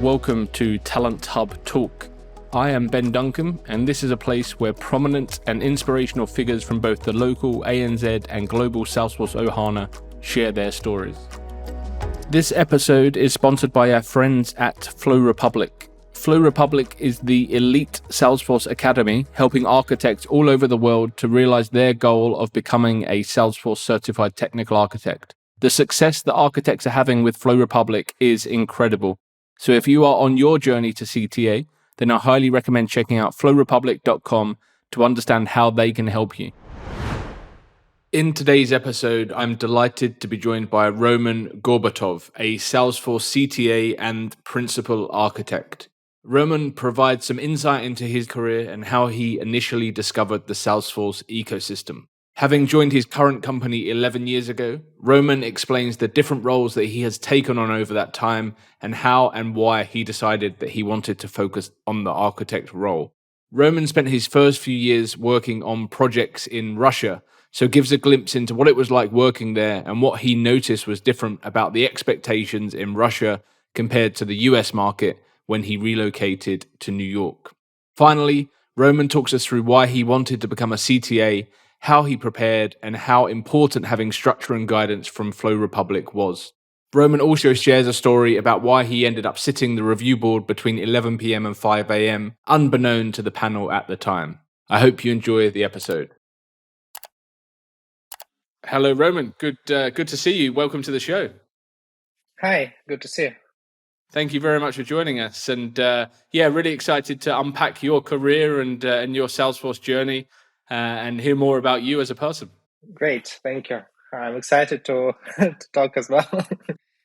Welcome to Talent Hub Talk. I am Ben Duncan, and this is a place where prominent and inspirational figures from both the local ANZ and global Salesforce Ohana share their stories. This episode is sponsored by our friends at FlowRepublic. FlowRepublic is the elite Salesforce Academy, helping architects all over the world to realize their goal of becoming a Salesforce certified technical architect. The success that architects are having with FlowRepublic is incredible. So if you are on your journey to CTA, then I highly recommend checking out flowrepublic.com to understand how they can help you. In today's episode, I'm delighted to be joined by Roman Gorbatov, a Salesforce CTA and principal architect. Roman provides some insight into his career and how he initially discovered the Salesforce ecosystem. Having joined his current company 11 years ago, Roman explains the different roles that he has taken on over that time and how and why he decided that he wanted to focus on the architect role. Roman spent his first few years working on projects in Russia, so gives a glimpse into what it was like working there and what he noticed was different about the expectations in Russia compared to the US market when he relocated to New York. Finally, Roman talks us through why he wanted to become a CTA, how he prepared, and how important having structure and guidance from FlowRepublic was. Roman also shares a story about why he ended up sitting the review board between 11 p.m. and 5 a.m., unbeknown to the panel at the time. I hope you enjoy the episode. Hello, Roman. Good to see you. Welcome to the show. Hi, good to see you. Thank you very much for joining us. And really excited to unpack your career and your Salesforce journey and hear more about you as a person. Great, thank you. I'm excited to talk as well.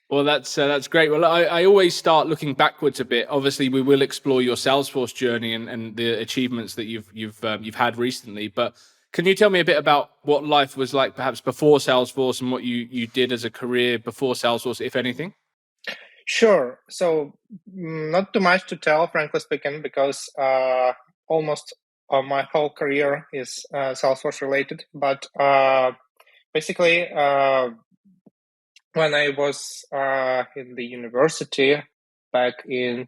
Well, that's great. Well, I always start looking backwards a bit. Obviously, we will explore your Salesforce journey and the achievements that you've had recently. But can you tell me a bit about what life was like, perhaps before Salesforce, and what you did as a career before Salesforce, if anything? Sure. So, not too much to tell, frankly speaking, because almost my whole career is Salesforce related. But basically, when I was in the university back in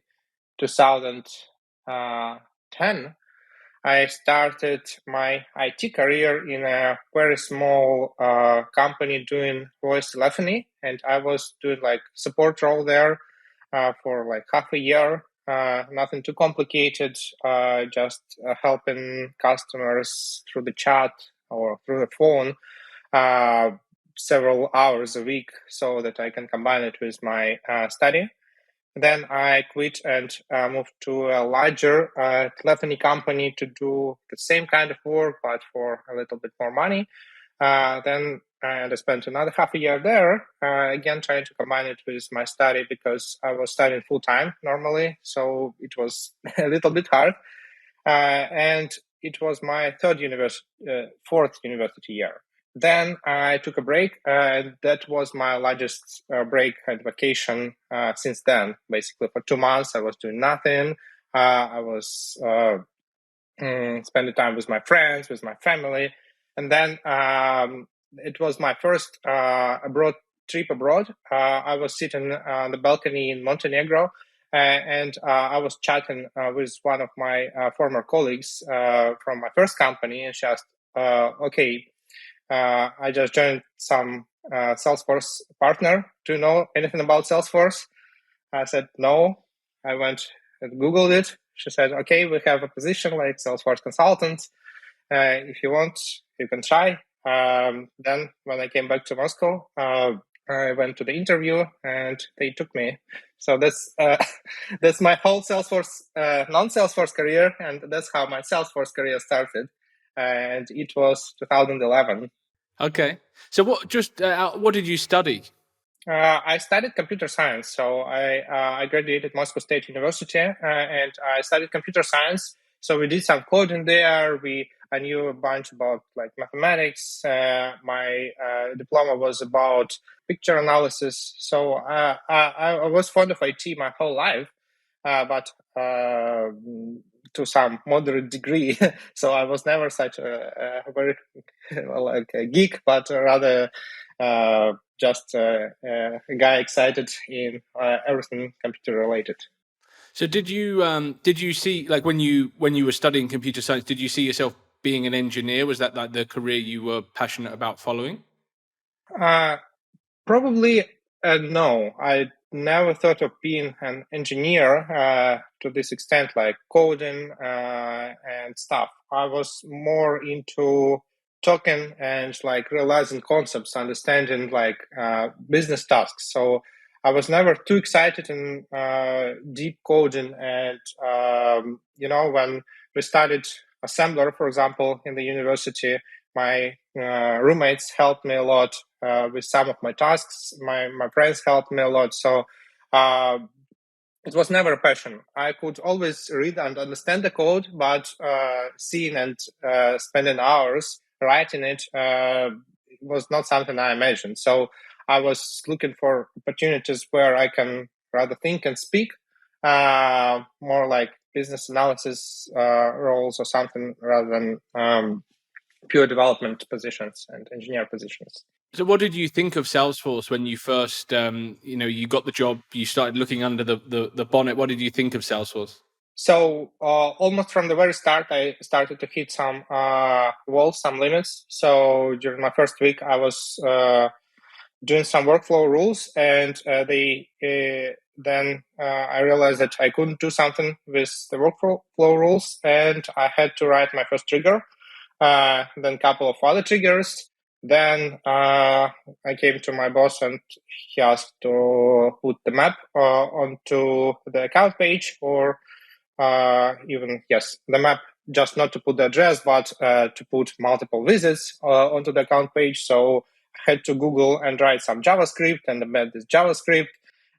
2010, I started my IT career in a very small company doing voice telephony, and I was doing like support role there for like half a year. Nothing too complicated, just helping customers through the chat or through the phone several hours a week so that I can combine it with my study. Then I quit and moved to a larger telephony company to do the same kind of work, but for a little bit more money. Then I spent another half a year there, again trying to combine it with my study because I was studying full-time normally, so it was a little bit hard. And it was my fourth university year. Then I took a break, and that was my largest break and vacation since then. Basically, for 2 months, I was doing nothing. I was spending time with my friends, with my family. And then it was my first trip abroad. I was sitting on the balcony in Montenegro, and I was chatting with one of my former colleagues from my first company, and she asked, I just joined some Salesforce partner. Do you know anything about Salesforce? I said, no. I went and Googled it. She said, okay, we have a position like Salesforce consultant. If you want, you can try. Then when I came back to Moscow, I went to the interview and they took me. So that's my whole Salesforce, non-Salesforce career. And that's how my Salesforce career started. And it was 2011. Okay. So what did you study? I studied computer science. So I graduated Moscow State University and I studied computer science. So we did some coding there. I knew a bunch about like mathematics. My diploma was about picture analysis. So I was fond of IT my whole life, but to some moderate degree. So I was never such a very like a geek, but rather just a guy excited in everything computer related. So did you see, like, when you were studying computer science, did you see yourself being an engineer? Was that like the career you were passionate about following? Uh, Probably no. I never thought of being an engineer to this extent, like coding and stuff. I was more into talking and like realizing concepts, understanding like business tasks. So I was never too excited in deep coding. And when we studied assembler, for example, in the university, my roommates helped me a lot with some of my tasks. My friends helped me a lot. So it was never a passion. I could always read and understand the code, but seeing and spending hours writing it was not something I imagined. So I was looking for opportunities where I can rather think and speak, more like business analysis roles or something, rather than pure development positions and engineer positions. So what did you think of Salesforce when you first, you got the job, you started looking under the bonnet? What did you think of Salesforce? So almost from the very start, I started to hit some walls, some limits. So during my first week, I was doing some workflow rules, and then I realized that I couldn't do something with the workflow rules, and I had to write my first trigger, then a couple of other triggers. Then I came to my boss, and he asked to put the map onto the account page, or the map, just not to put the address, but to put multiple visits onto the account page. So I had to Google and write some JavaScript and embed this JavaScript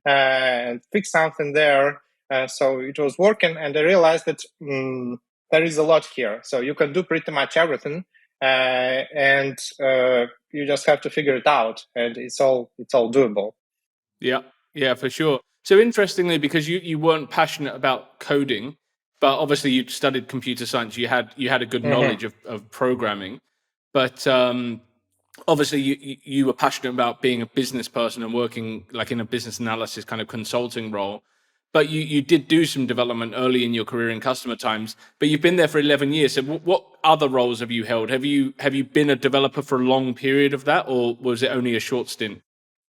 and fix something there. So it was working, and I realized that there is a lot here. So you can do pretty much everything, and you just have to figure it out, and it's all doable. Yeah, for sure. So interestingly, because you weren't passionate about coding, but obviously you studied computer science, you had a good knowledge of programming, but obviously you were passionate about being a business person and working like in a business analysis kind of consulting role. But you did do some development early in your career in customer times, but you've been there for 11 years. So what other roles have you held? Have you been a developer for a long period of that, or was it only a short stint?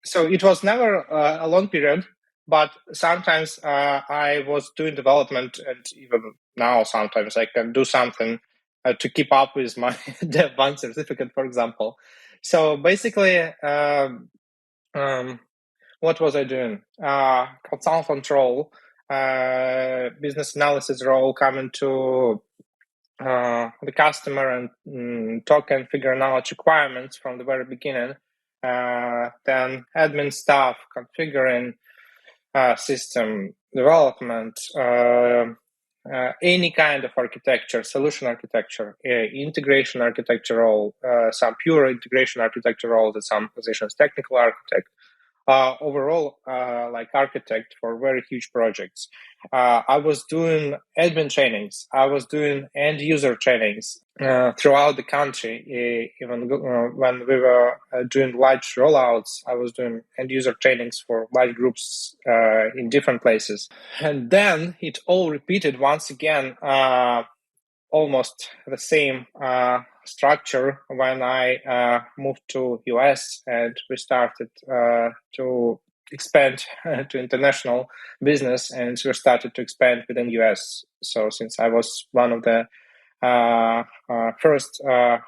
So it was never a long period, but sometimes I was doing development, and even now sometimes I can do something to keep up with my Dev 1 certificate, for example. So basically, what was I doing? Consultant role, business analysis role, coming to the customer and talk and figuring out requirements from the very beginning. Then admin stuff, configuring system development, any kind of architecture, solution architecture, integration architecture role, some pure integration architecture roles at some positions, technical architect. Overall, like architect for very huge projects. I was doing admin trainings. I was doing end user trainings throughout the country. Even when we were doing large rollouts, I was doing end user trainings for large groups in different places. And then it all repeated once again, almost the same structure when I moved to US, and we started to expand to international business, and we started to expand within US. So since I was one of the first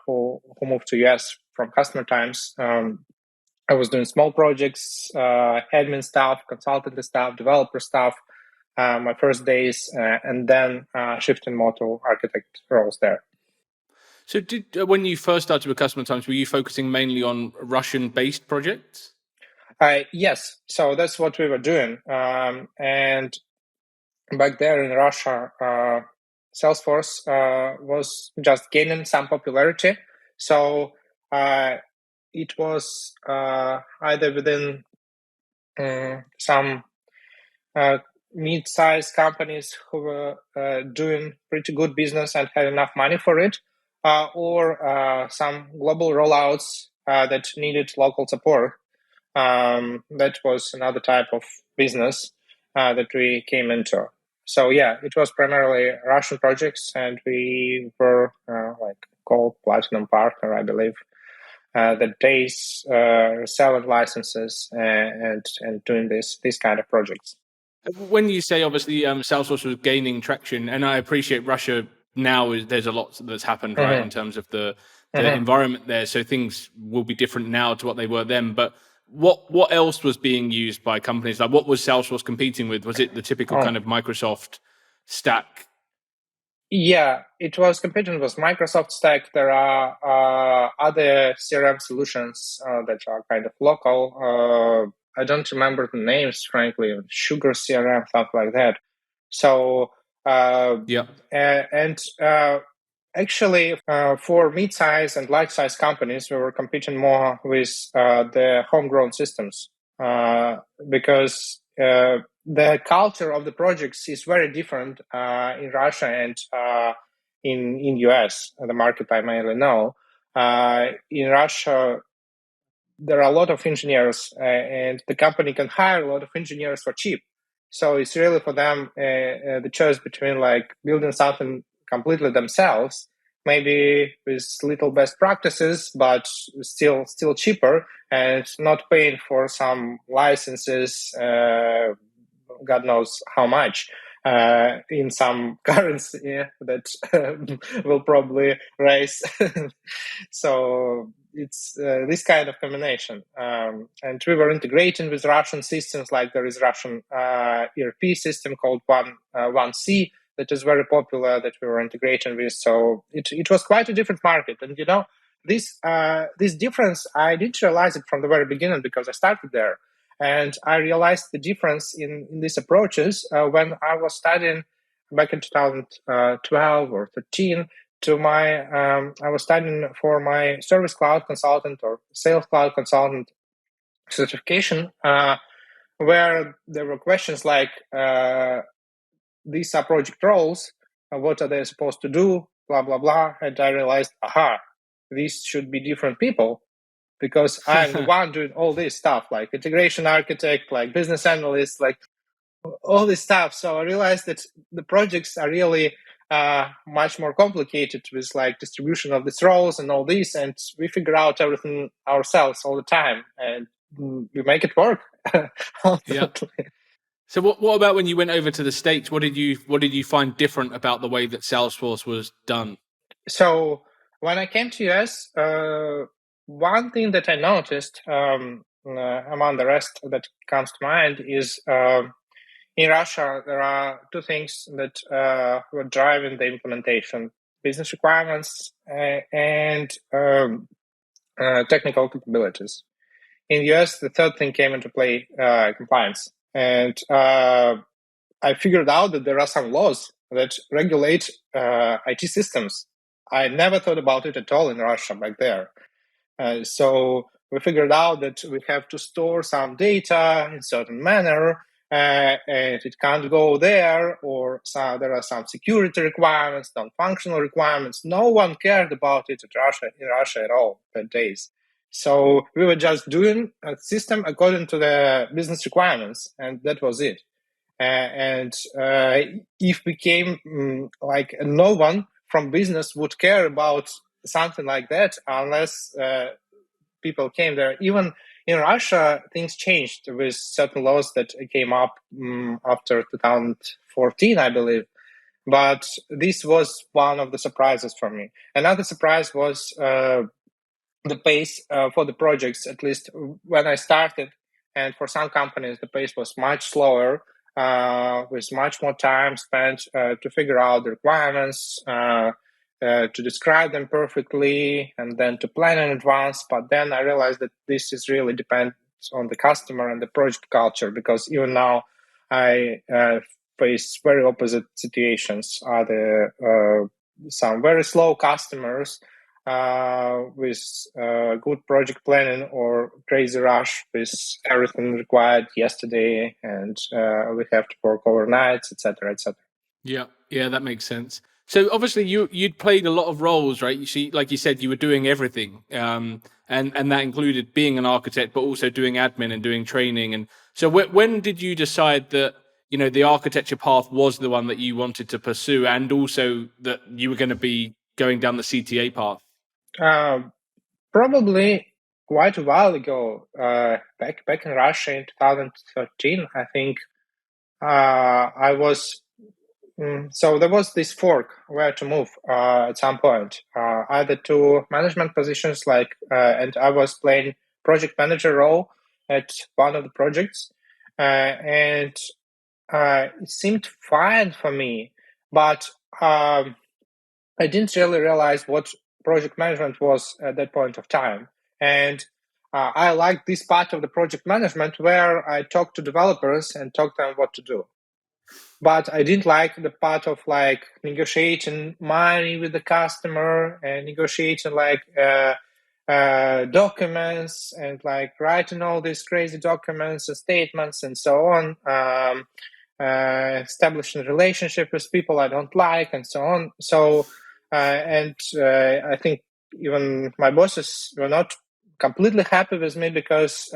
who moved to US from customer times, I was doing small projects, admin stuff, consultant stuff, developer stuff, my first days, and then shifting more to architect roles there. So when you first started with Customer Times, were you focusing mainly on Russian-based projects? Yes, so that's what we were doing. And back there in Russia, Salesforce was just gaining some popularity. So it was either within some mid-sized companies who were doing pretty good business and had enough money for it, or some global rollouts that needed local support. That was another type of business that we came into. So yeah, it was primarily Russian projects, and we were called Platinum Partner, I believe. That days selling licenses and doing this kind of projects. When you say obviously Salesforce was gaining traction, and I appreciate Russia now there's a lot that's happened, right, in terms of the environment there. So things will be different now to what they were then. But what else was being used by companies? Like what was Salesforce competing with? Was it the typical kind of Microsoft stack? Yeah, it was competing with Microsoft stack. There are other CRM solutions that are kind of local. I don't remember the names, frankly. Sugar CRM, something like that. So actually, for mid-size and large-size companies, we were competing more with the homegrown systems because the culture of the projects is very different in Russia and in US, the market I mainly know. In Russia, there are a lot of engineers, and the company can hire a lot of engineers for cheap. So it's really for them the choice between like building something completely themselves, maybe with little best practices, but still cheaper, and not paying for some licenses, God knows how much, in some currency that will probably raise. So it's this kind of combination. And we were integrating with Russian systems, like there is Russian ERP system called 1C that is very popular that we were integrating with. So it was quite a different market. And this difference, I didn't realize it from the very beginning because I started there. And I realized the difference in these approaches when I was studying back in 2012 or 13. I was studying for my Service Cloud Consultant or Sales Cloud Consultant certification, where there were questions like, these are project roles, what are they supposed to do, blah, blah, blah. And I realized, these should be different people because I'm the one doing all this stuff, like integration architect, like business analyst, like all this stuff. So I realized that the projects are really much more complicated with like distribution of these roles and all this, and we figure out everything ourselves all the time, and we make it work. Yeah. So what about when you went over to the States? What did you find different about the way that Salesforce was done? So when I came to US, one thing that I noticed among the rest that comes to mind is in Russia, there are two things that were driving the implementation: business requirements and technical capabilities. In the US, the third thing came into play: compliance. And I figured out that there are some laws that regulate IT systems. I never thought about it at all in Russia back there. So we figured out that we have to store some data in a certain manner, and it can't go there, or there are some security requirements, non-functional requirements. No one cared about it in Russia at all that days. So we were just doing a system according to the business requirements, and that was it. If we came like no one from business would care about something like that unless people came there. Even in Russia, things changed with certain laws that came up after 2014, I believe. But this was one of the surprises for me. Another surprise was the pace for the projects, at least when I started. And for some companies, the pace was much slower, with much more time spent to figure out the requirements, to describe them perfectly, and then to plan in advance. But then I realized that this is really depends on the customer and the project culture, because even now I face very opposite situations. Either some very slow customers with good project planning, or crazy rush with everything required yesterday, and we have to work overnights, etc., etc. Yeah, that makes sense. So obviously you'd played a lot of roles, right? You see, like you said, you were doing everything, and that included being an architect, but also doing admin and doing training. And so when did you decide that the architecture path was the one that you wanted to pursue, and also that you were going to be going down the CTA path? Probably quite a while ago, back in Russia in 2013, I think. I was So there was this fork where to move at some point, either to management positions, and I was playing project manager role at one of the projects, and it seemed fine for me, but I didn't really realize what project management was at that point of time. And I liked this part of the project management where I talk to developers and talk to them what to do. But I didn't like the part of negotiating money with the customer and negotiating documents and writing all these crazy documents and statements and so on. Establishing a relationship with people I don't like and so on. So, I think even my bosses were not completely happy with me because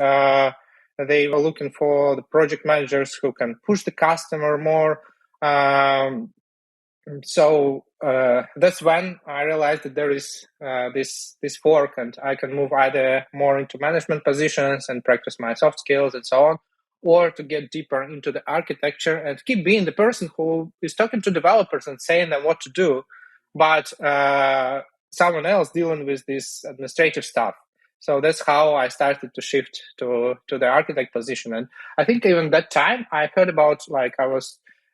they were looking for the project managers who can push the customer more. So that's when I realized that there is this fork, and I can move either more into management positions and practice my soft skills and so on, or to get deeper into the architecture and keep being the person who is talking to developers and saying them what to do, but someone else dealing with this administrative stuff. So that's how I started to shift to the architect position. And I think even that time I heard about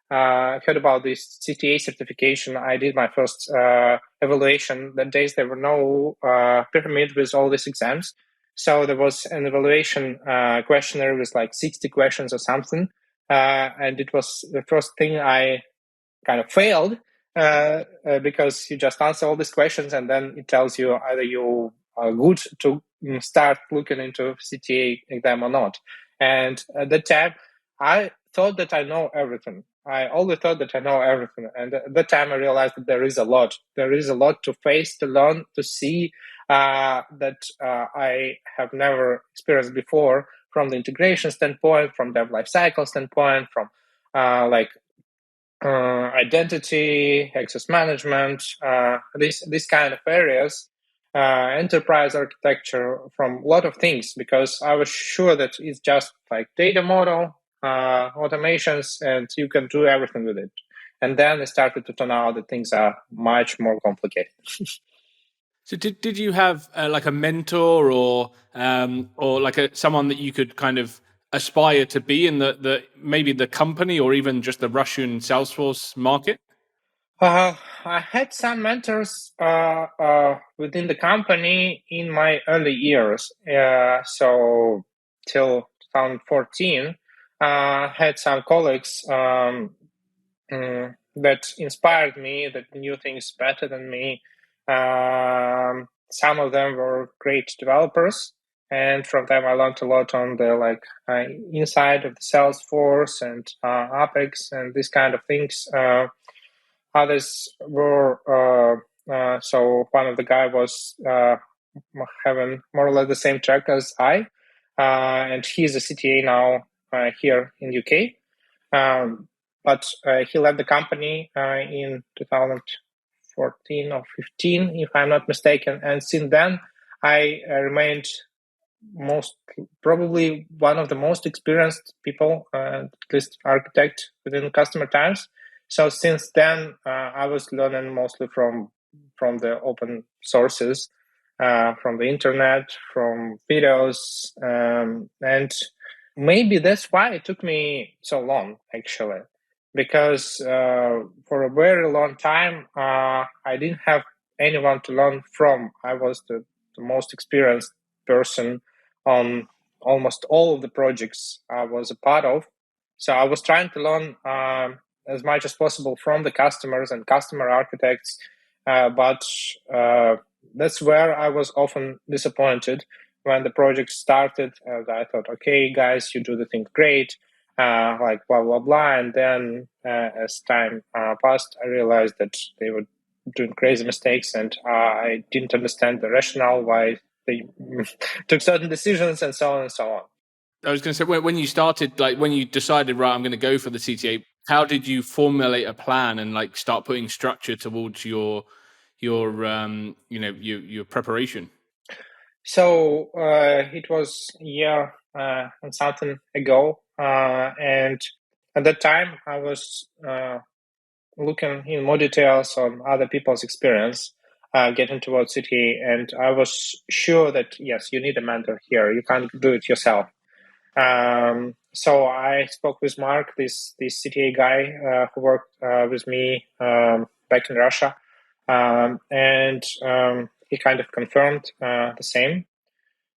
heard about this CTA certification. I did my first evaluation. That days there were no pyramid with all these exams. So there was an evaluation questionnaire with 60 questions or something. And it was the first thing I kind of failed because you just answer all these questions and then it tells you either you are good to start looking into CTA exam or not. And at that time, I thought that I know everything. I always thought that I know everything. And at that time, I realized that there is a lot. There is a lot to face, to learn, to see that I have never experienced before from the integration standpoint, from dev lifecycle standpoint, from identity, access management, these kind of areas, enterprise architecture, from a lot of things, because I was sure that it's just data model, automations, and you can do everything with it. And then it started to turn out that things are much more complicated. So did you have a mentor or someone that you could kind of aspire to be in the maybe the company or even just the Russian Salesforce market? I had some mentors within the company in my early years. So till 2014, had some colleagues that inspired me, that knew things better than me. Some of them were great developers, and from them I learned a lot on the inside of the Salesforce and Apex and these kind of things. Others were so one of the guy was having more or less the same track as I, and he's a CTA now here in UK. But he left the company in 2014 or 15, if I'm not mistaken. And since then, I remained probably one of the most experienced people, at least architect within customer times. So since then, I was learning mostly from the open sources, from the internet, from videos, and maybe that's why it took me so long, actually, because for a very long time, I didn't have anyone to learn from. I was the most experienced person on almost all of the projects I was a part of. So I was trying to learn as much as possible from the customers and customer architects, but that's where I was often disappointed when the project started. And I thought, okay, guys, you do the thing great, blah, blah, blah. And then as time passed, I realized that they were doing crazy mistakes, and I didn't understand the rationale why they took certain decisions and so on and so on. I was going to say, when you started, like when you decided, right, I'm going to go for the CTA, how did you formulate a plan and like start putting structure towards your your preparation? So it was a year and something ago, and at that time I was looking in more details on other people's experience getting towards CTA, and I was sure that yes, you need a mentor here. You can't do it yourself. So I spoke with Mark, this CTA guy who worked with me back in Russia, and he kind of confirmed the same.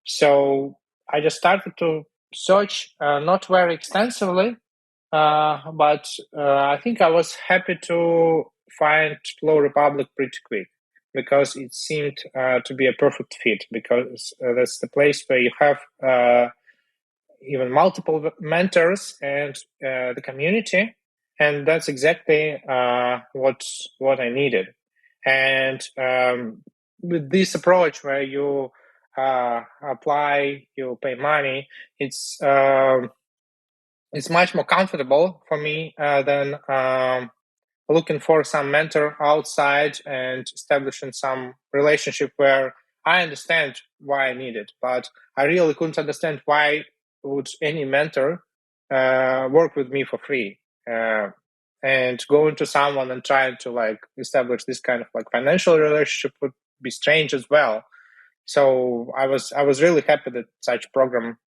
So I just started to search, not very extensively, but I think I was happy to find FlowRepublic pretty quick because it seemed to be a perfect fit, because that's the place where you have even multiple mentors and the community, and that's exactly what I needed. And with this approach where you apply, you pay money, it's much more comfortable for me than looking for some mentor outside and establishing some relationship where I understand why I need it, but I really couldn't understand why would any mentor work with me for free. And going to someone and trying to like establish this kind of like financial relationship would be strange as well. So I was really happy that such program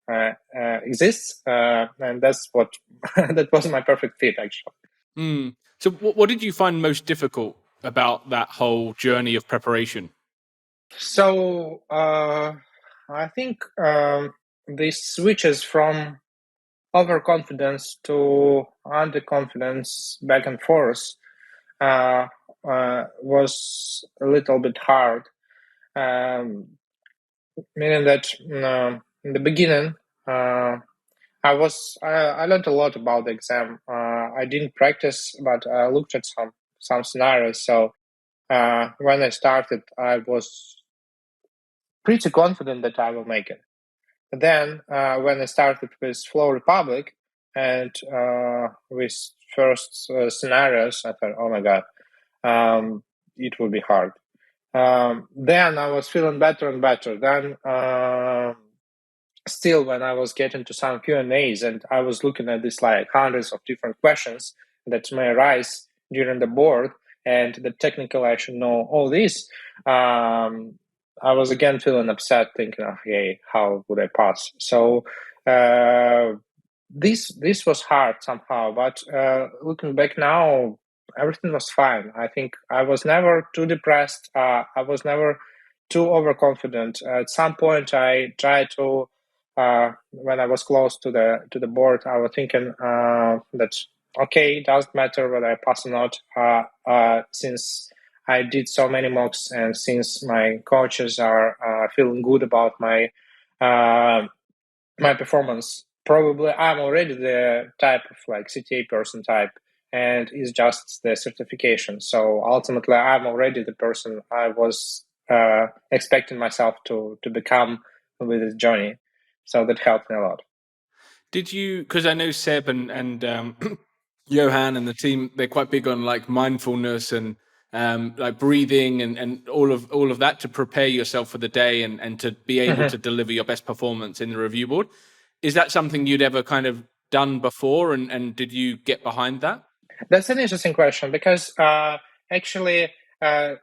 exists, and that's what that was my perfect fit actually. Mm. So what did you find most difficult about that whole journey of preparation? So I think this switches from overconfidence to underconfidence back and forth was a little bit hard. Meaning that in the beginning, I learned a lot about the exam. I didn't practice, but I looked at some scenarios. So when I started, I was pretty confident that I will make it. But then when I started with FlowRepublic and with first scenarios, I thought, oh my god, it will be hard. Then I was feeling better and better. Then still, when I was getting to some Q&As and I was looking at this like hundreds of different questions that may arise during the board, and the technical I should know all this, I was again feeling upset, thinking, okay, how would I pass? So this was hard somehow, but looking back now, everything was fine. I think I was never too depressed. I was never too overconfident. At some point, I tried to. When I was close to the board, I was thinking that okay, it doesn't matter whether I pass or not, since I did so many mocks and since my coaches are feeling good about my performance. Probably I'm already the type of like CTA person type, and it's just the certification. So ultimately, I'm already the person I was expecting myself to become with this journey. So that helped me a lot. Did you? Because I know Seb and Johan and the team, they're quite big on like mindfulness and like breathing and all of that to prepare yourself for the day and to be able to deliver your best performance in the review board. Is that something you'd ever kind of done before, and did you get behind that? That's an interesting question because actually it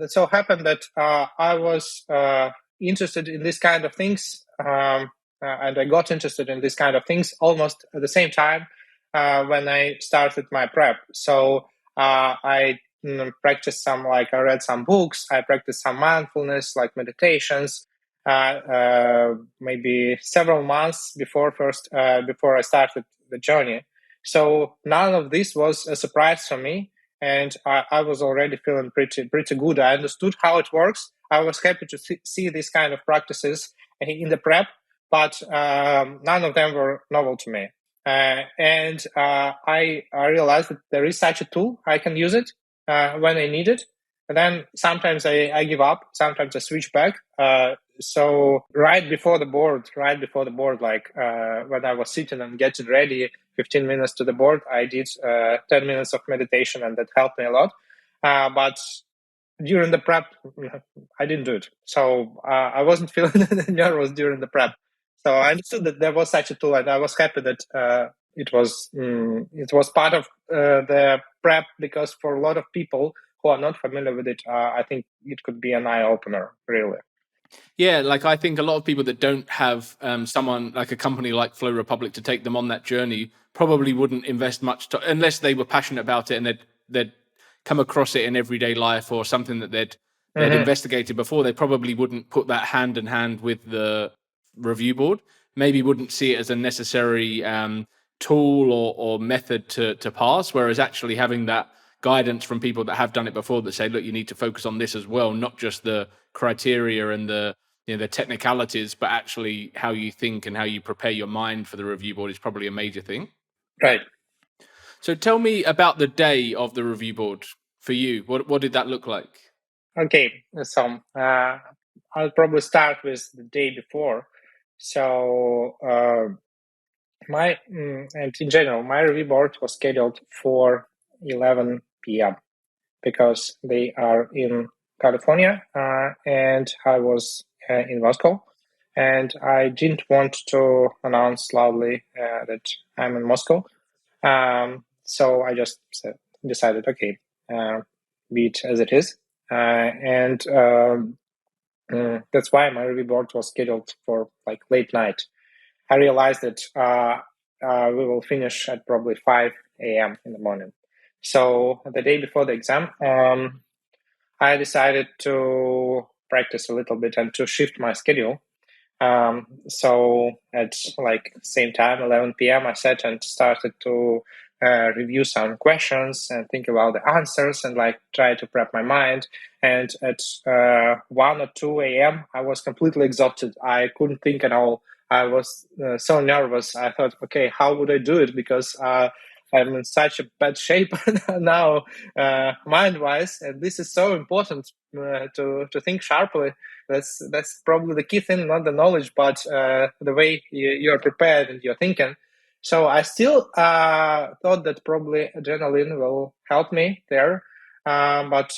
so happened that I was interested in this kind of things, and I got interested in this kind of things almost at the same time when I started my prep. So I practiced some, like I read some books, I practiced some mindfulness, like meditations, maybe several months before I started the journey. So none of this was a surprise for me, and I was already feeling pretty good. I understood how it works. I was happy to see these kind of practices in the prep, but none of them were novel to me. And I realized that there is such a tool. I can use it when I need it. And then sometimes I give up. Sometimes I switch back. So right before the board, like when I was sitting and getting ready, 15 minutes to the board, I did 10 minutes of meditation, and that helped me a lot. But during the prep, I didn't do it. So I wasn't feeling nervous during the prep. So I understood that there was such a tool, and I was happy that it was part of the prep, because for a lot of people who are not familiar with it, I think it could be an eye opener, really. Yeah, like I think a lot of people that don't have someone like a company like FlowRepublic to take them on that journey probably wouldn't invest much time unless they were passionate about it and they'd come across it in everyday life or something that they'd investigated before. They probably wouldn't put that hand in hand with the review board. Maybe wouldn't see it as a necessary tool or method to pass. Whereas actually having that guidance from people that have done it before that say, look, you need to focus on this as well, not just the criteria and the technicalities, but actually how you think and how you prepare your mind for the review board is probably a major thing. Right. So tell me about the day of the review board for you. What did that look like? Okay, so I'll probably start with the day before. So and in general, my review board was scheduled for 11 p.m. because they are in California, and I was in Moscow, and I didn't want to announce loudly that I'm in Moscow. So I just decided, okay, be it as it is. And that's why my review board was scheduled for like late night. I realized that we will finish at probably 5 a.m. in the morning. So the day before the exam, I decided to practice a little bit and to shift my schedule. So at like same time, 11 p.m., I sat and started to review some questions and think about the answers and like try to prep my mind. And at 1 or 2 a.m., I was completely exhausted. I couldn't think at all. I was so nervous. I thought, okay, how would I do it? Because I'm in such a bad shape now, mind-wise, and this is so important to think sharply. That's probably the key thing, not the knowledge, but the way you're prepared and you're thinking. So I still thought that probably adrenaline will help me there, but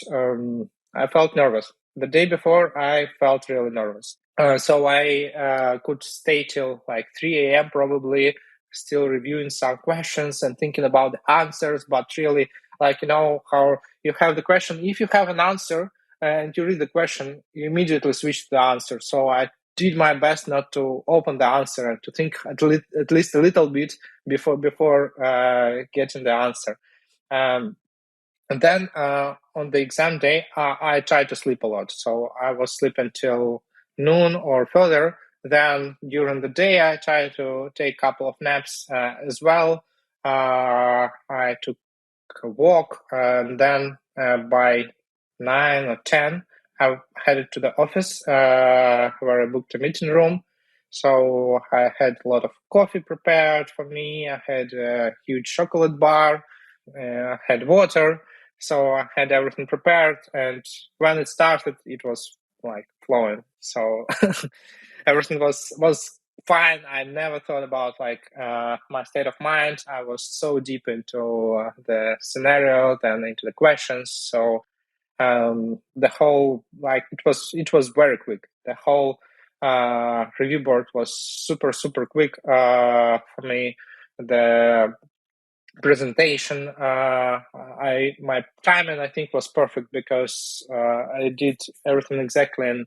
I felt nervous. The day before, I felt really nervous. So I could stay till like 3 a.m. probably, still reviewing some questions and thinking about the answers, but really, like, how you have the question. If you have an answer and you read the question, you immediately switch to the answer. So I did my best not to open the answer and to think at least a little bit before getting the answer. And then on the exam day, I tried to sleep a lot. So I was sleeping till noon or further. Then during the day, I tried to take a couple of naps as well. I took a walk, and then by 9 or 10, I headed to the office where I booked a meeting room. So I had a lot of coffee prepared for me. I had a huge chocolate bar. I had water. So I had everything prepared. And when it started, it was like flowing. So everything was fine. I never thought about like my state of mind. I was so deep into the scenario, then into the questions. So the whole, like, it was very quick. The whole review board was super quick for me. The presentation, my timing, I think, was perfect because I did everything exactly in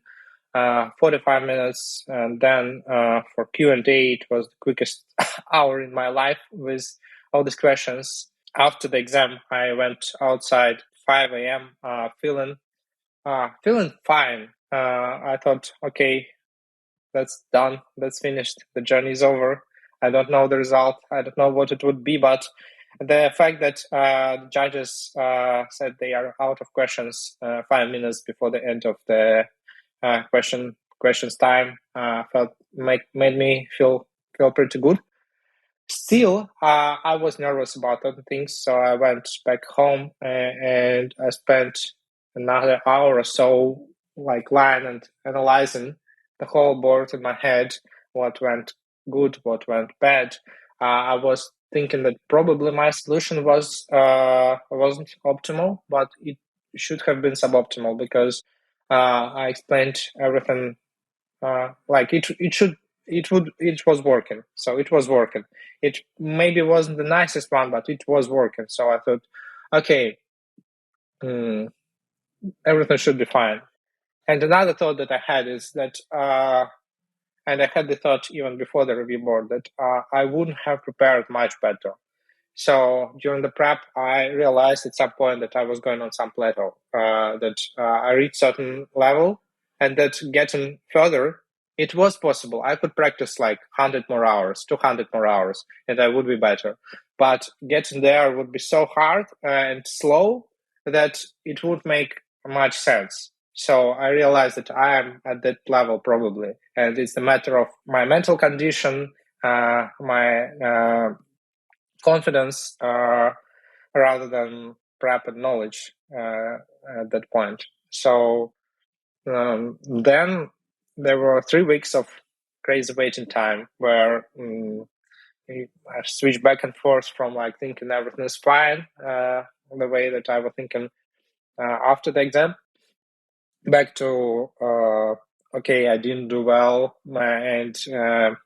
45 minutes, and then for Q&A, it was the quickest hour in my life with all these questions. After the exam, I went outside 5 a.m. Feeling fine. I thought, okay, that's done, that's finished, the journey is over. I don't know the result. I don't know what it would be, but the fact that the judges said they are out of questions 5 minutes before the end of the questions time made me feel pretty good. Still, I was nervous about other things, so I went back home and I spent another hour or so, like lying and analyzing the whole board in my head, what went good, what went bad. I was thinking that probably my solution wasn't optimal, but it should have been suboptimal because I explained everything like it was working. So it was working. It maybe wasn't the nicest one, but it was working. So I thought, okay, everything should be fine. And another thought that I had is that, and I had the thought even before the review board, that I wouldn't have prepared much better. So during the prep, I realized at some point that I was going on some plateau, that I reached certain level, and that getting further, it was possible. I could practice like 100 more hours, 200 more hours, and I would be better. But getting there would be so hard and slow that it would make much sense. So I realized that I am at that level probably, and it's a matter of my mental condition, my confidence, rather than prep and knowledge at that point. So then there were 3 weeks of crazy waiting time where I switched back and forth from like thinking everything is fine, the way that I was thinking after the exam, back to okay, I didn't do well, and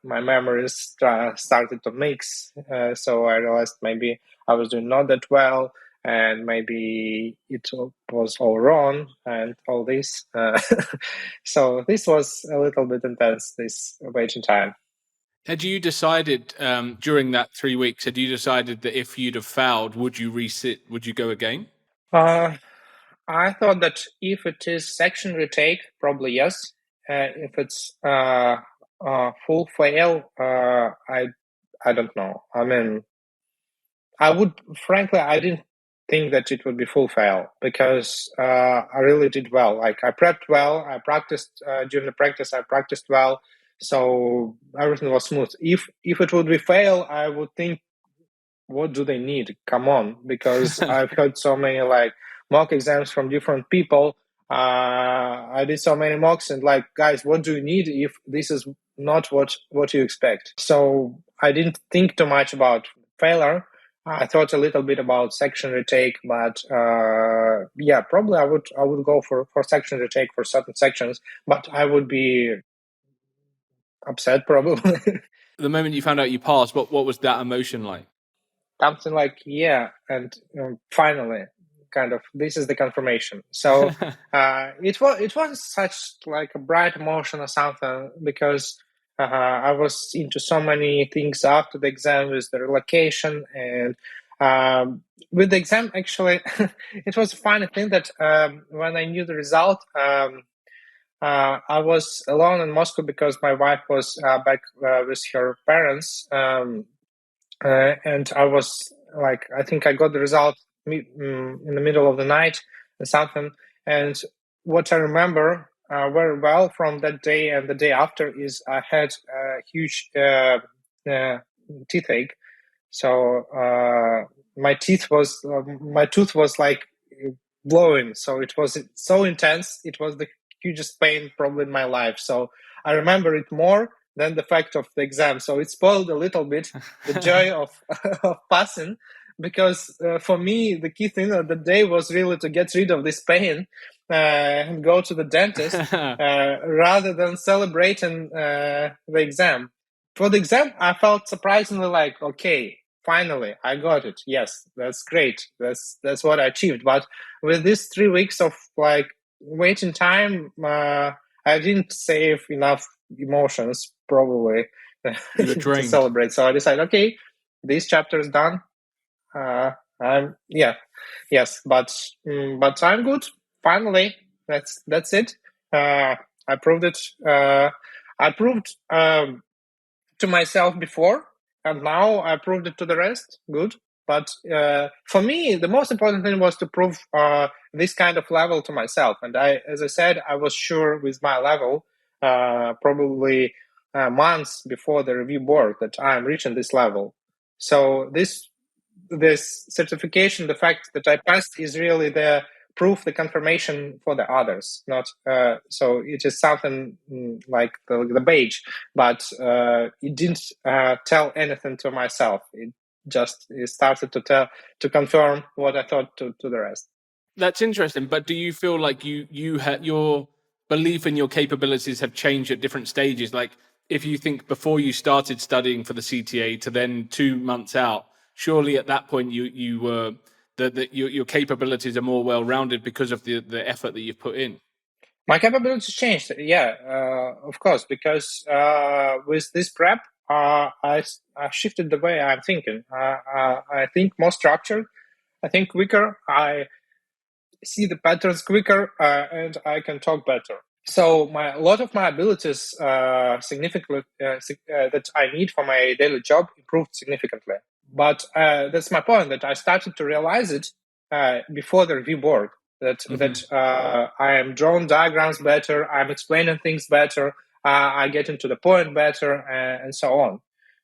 my memories started to mix. So I realized maybe I was doing not that well, and maybe it was all wrong, and all this. So this was a little bit intense, this waiting time. Had you decided during that 3 weeks? Had you decided that if you'd have failed, would you resit? Would you go again? I thought that if it is section retake, probably yes. If it's full fail, I don't know. I mean, I didn't think that it would be full fail because I really did well. Like I prepped well, I practiced during the practice. I practiced well, so everything was smooth. If it would be fail, I would think, what do they need? Come on, because I've heard so many like mock exams from different people. I did so many mocks and like, guys, what do you need if this is not what you expect? So I didn't think too much about failure. I thought a little bit about section retake, but yeah, probably I would go for section retake for certain sections, but I would be upset probably. The moment you found out you passed, what was that emotion like? Something like, yeah, and finally, kind of, this is the confirmation. So it was such like a bright emotion or something, because I was into so many things after the exam with the relocation, and with the exam actually it was a funny thing that when I knew the result, I was alone in Moscow because my wife was back with her parents. And I was like, I think I got the result in the middle of the night or something. And what I remember very well from that day and the day after is I had a huge toothache. So my tooth was like blowing. So it was so intense. It was the hugest pain probably in my life. So I remember it more than the fact of the exam. So it spoiled a little bit the joy of passing, because for me, the key thing of the day was really to get rid of this pain and go to the dentist rather than celebrating the exam. For the exam, I felt surprisingly like, okay, finally, I got it. Yes, that's great. That's what I achieved. But with these 3 weeks of like waiting time, I didn't save enough emotions probably to celebrate. So I decided, okay, this chapter is done. Yes, but I'm good. Finally, that's it. I proved it. I proved to myself before, and now I proved it to the rest. Good. But for me, the most important thing was to prove this kind of level to myself. And as I said, I was sure with my level, probably months before the review board, that I'm reaching this level. So this certification, the fact that I passed, is really the prove the confirmation for the others. Not so it is something like the badge, but it didn't tell anything to myself. It started to confirm what I thought to the rest. That's interesting. But do you feel like you had your belief in your capabilities have changed at different stages? Like if you think before you started studying for the CTA to then 2 months out, surely at that point you were that your capabilities are more well-rounded because of the effort that you've put in. My capabilities changed, of course, because with this prep, I shifted the way I'm thinking. I think more structured. I think quicker. I see the patterns quicker, and I can talk better. So a lot of my abilities significantly that I need for my daily job improved significantly. But that's my point, that I started to realize it before the review board, that I am drawing diagrams better, I'm explaining things better, I get into the point better, and so on.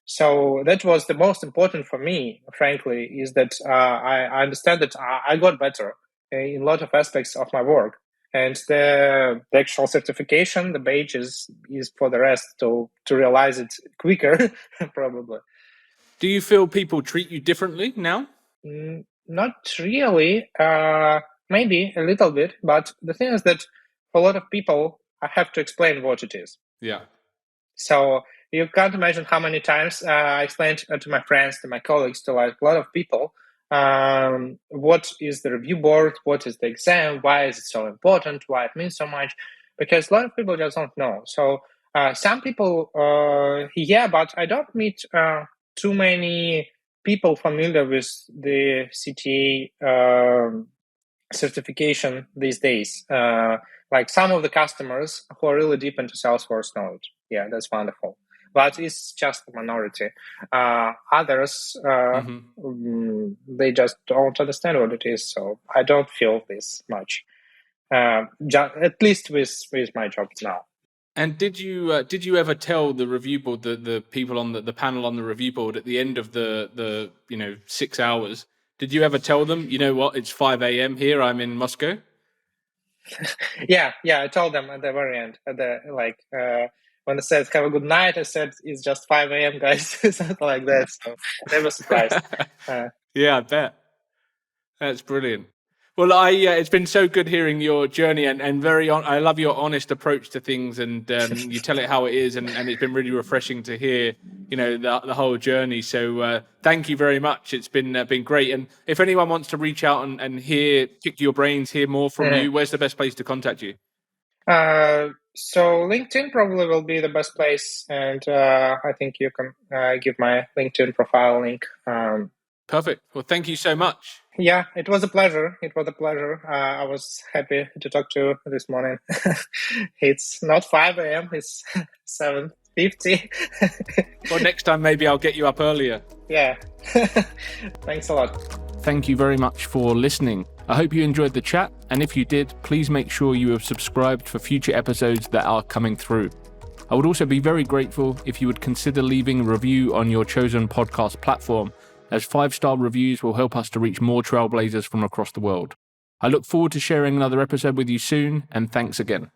So that was the most important for me, frankly, is that I understand that I got better in a lot of aspects of my work. And the actual certification, the badge is for the rest to realize it quicker, probably. Do you feel people treat you differently now? Not really. Maybe a little bit. But the thing is that for a lot of people, I have to explain what it is. Yeah. So you can't imagine how many times I explained to my friends, to my colleagues, to like a lot of people, what is the review board, what is the exam, why is it so important, why it means so much, because a lot of people just don't know. So some people, but I don't meet too many people familiar with the CTA certification these days. Like some of the customers who are really deep into Salesforce knowledge. Yeah, that's wonderful. But it's just a minority. Others, they just don't understand what it is. So I don't feel this much, at least with my job now. And did you ever tell the review board, the people on the panel on the review board at the end of the 6 hours? Did you ever tell them, you know what, it's 5 a.m. here, I'm in Moscow? Yeah, I told them at the very end, when they said have a good night, I said it's just 5 a.m. guys, something like that. So they were surprised. Yeah, I bet. That's brilliant. Well, it's been so good hearing your journey and I love your honest approach to things, and you tell it how it is, and it's been really refreshing to hear, the whole journey. So thank you very much. It's been great. And if anyone wants to reach out and pick your brains, hear more from you, where's the best place to contact you? So LinkedIn probably will be the best place, and I think you can give my LinkedIn profile link. Perfect. Well, thank you so much. Yeah, it was a pleasure. I was happy to talk to you this morning. It's not 5 a.m., it's 7:50. Well, next time maybe I'll get you up earlier. Yeah. Thanks a lot. Thank you very much for listening. I hope you enjoyed the chat, and if you did, please make sure you have subscribed for future episodes that are coming through. I would also be very grateful if you would consider leaving a review on your chosen podcast platform, as 5-star reviews will help us to reach more trailblazers from across the world. I look forward to sharing another episode with you soon, and thanks again.